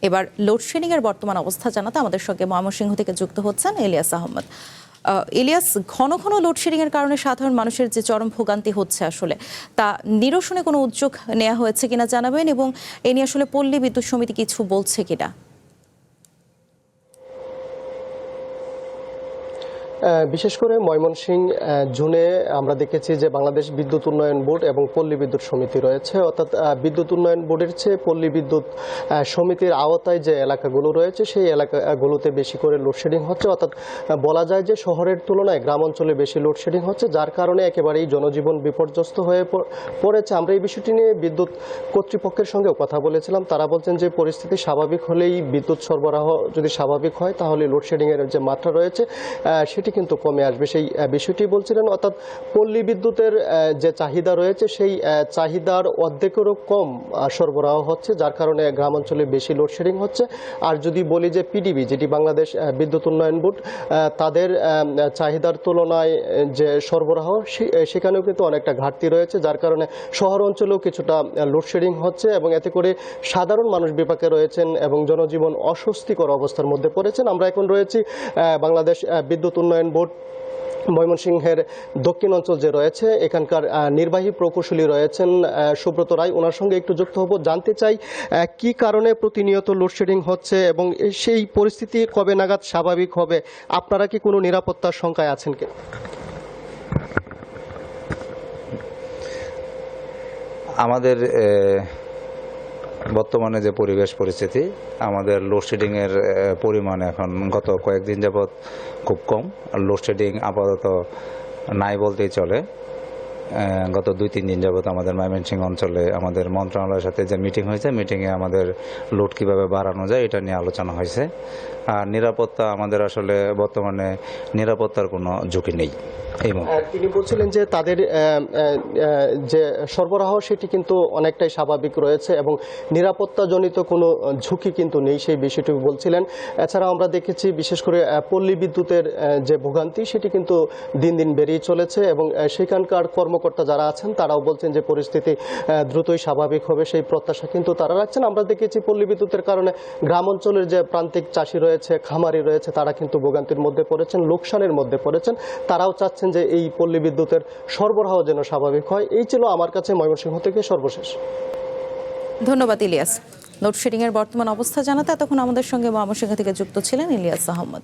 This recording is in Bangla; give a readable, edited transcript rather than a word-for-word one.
এবার লোডশেডিং এর বর্তমান অবস্থা জানাতে আমাদের সঙ্গে ময়মনসিংহ থেকে যুক্ত হচ্ছেন ইলিয়াস আহমদ। ইলিয়াস, ঘন ঘন লোডশেডিং এর কারণে সাধারণ মানুষের যে চরম ভোগান্তি হচ্ছে আসলে তা নিরসনে কোনো উদ্যোগ নেওয়া হয়েছে কিনা জানাবেন, এবং এ নিয়ে আসলে পল্লী বিদ্যুৎ সমিতি কিছু বলছে কিনা? বিশেষ করে ময়মনসিংহ জুনে আমরা দেখেছি যে বাংলাদেশ বিদ্যুৎ উন্নয়ন বোর্ড এবং পল্লী বিদ্যুৎ সমিতি রয়েছে, অর্থাৎ বিদ্যুৎ উন্নয়ন বোর্ডের চেয়ে পল্লী বিদ্যুৎ সমিতির আওতায় যে এলাকাগুলো রয়েছে সেই এলাকাগুলোতে বেশি করে লোডশেডিং হচ্ছে। অর্থাৎ বলা যায় যে শহরের তুলনায় গ্রাম অঞ্চলে বেশি লোডশেডিং হচ্ছে, যার কারণে একেবারেই জনজীবন বিপর্যস্ত হয়ে পড়েছে। আমরা এই বিষয়টি নিয়ে বিদ্যুৎ কর্তৃপক্ষের সঙ্গেও কথা বলেছিলাম। তারা বলছেন যে পরিস্থিতি স্বাভাবিক হলেই, বিদ্যুৎ সরবরাহ যদি স্বাভাবিক হয় তাহলে লোডশেডিংয়ের যে মাত্রা রয়েছে সেটি কিন্তু কমে আসবে, সেই বিষয়টি বলছিলেন। অর্থাৎ পল্লী বিদ্যুতের যে চাহিদা রয়েছে সেই চাহিদার অর্ধেকেরও কম সরবরাহ হচ্ছে, যার কারণে গ্রাম অঞ্চলে বেশি লোডশেডিং হচ্ছে। আর যদি বলি যে পিডিবি, যেটি বাংলাদেশ বিদ্যুৎ উন্নয়ন বোর্ড, তাদের চাহিদার তুলনায় যে সরবরাহ সেখানেও কিন্তু অনেকটা ঘাটতি রয়েছে, যার কারণে শহর অঞ্চলেও কিছুটা লোডশেডিং হচ্ছে এবং এতে করে সাধারণ মানুষ বিপাকে রয়েছেন এবং জনজীবন অস্বস্তিকর অবস্থার মধ্যে পড়েছেন। আমরা এখন রয়েছি বাংলাদেশ বিদ্যুৎ উন্নয়ন বোর্ড ময়মনসিংহের দক্ষিণ অঞ্চল যে রয়েছে, এখানকার নির্বাহী প্রকৌশলী রয়েছেন সুব্রত রায়, ওনার সঙ্গে একটু যুক্ত হব। জানতে চাই কি কারণে প্রতিনিয়ত লোডশেডিং হচ্ছে এবং সেই পরিস্থিতি কবে নাগাদ স্বাভাবিক হবে? আপনারা কি কোনো নিরাপত্তার শঙ্কায় আছেন কি? আমাদের বর্তমানে যে পরিবেশ পরিস্থিতি, আমাদের লোডশেডিংয়ের পরিমাণ এখন গত কয়েকদিন যাবৎ খুব কম। লোডশেডিং আপাতত নাই বলতেই চলে। গত 2-3 দিন যাবৎ আমাদের ময়মনসিংহ অঞ্চলে আমাদের মন্ত্রণালয়ের সাথে যে মিটিং হয়েছে, মিটিংয়ে আমাদের লোড কীভাবে বাড়ানো যায় এটা নিয়ে আলোচনা হয়েছে। আর নিরাপত্তা, আমাদের আসলে বর্তমানে নিরাপত্তার কোনো ঝুঁকি নেই। তিনি বলছিলেন যে তাদের যে সরবরাহ সেটি কিন্তু অনেকটাই স্বাভাবিক রয়েছে এবং নিরাপত্তাজনিত কোনো ঝুঁকি কিন্তু নেই, সেই বিষয়টি বলছিলেন। এছাড়াও আমরা দেখেছি বিশেষ করে পল্লী বিদ্যুতের যে ভোগান্তি সেটি কিন্তু দিন দিন বেড়েই চলেছে এবং সেখানকার কর্মকর্তা যারা আছেন তারাও বলছেন যে পরিস্থিতি দ্রুতই স্বাভাবিক হবে, সেই প্রত্যাশা কিন্তু তারা রাখছেন। আমরা দেখেছি পল্লী বিদ্যুতের কারণে গ্রাম অঞ্চলের যে প্রান্তিক চাষি রয়েছে, খামারি রয়েছে, তারা কিন্তু ভোগান্তির মধ্যে পড়েছেন, লোকসানের মধ্যে পড়েছেন। তারাও চাচ্ছেন যে এই পল্লী বিদ্যুতের সরবরাহ যেন স্বাভাবিক হয়। এই ছিল আমার কাছে ময়মনসিংহ থেকে সর্বশেষ। ধন্যবাদ ইলিয়াস। লোডশেডিং এর বর্তমান অবস্থা জানাতে এতক্ষণ আমাদের সঙ্গে ময়মনসিংহ থেকে যুক্ত ছিলেন ইলিয়াস আহমদ।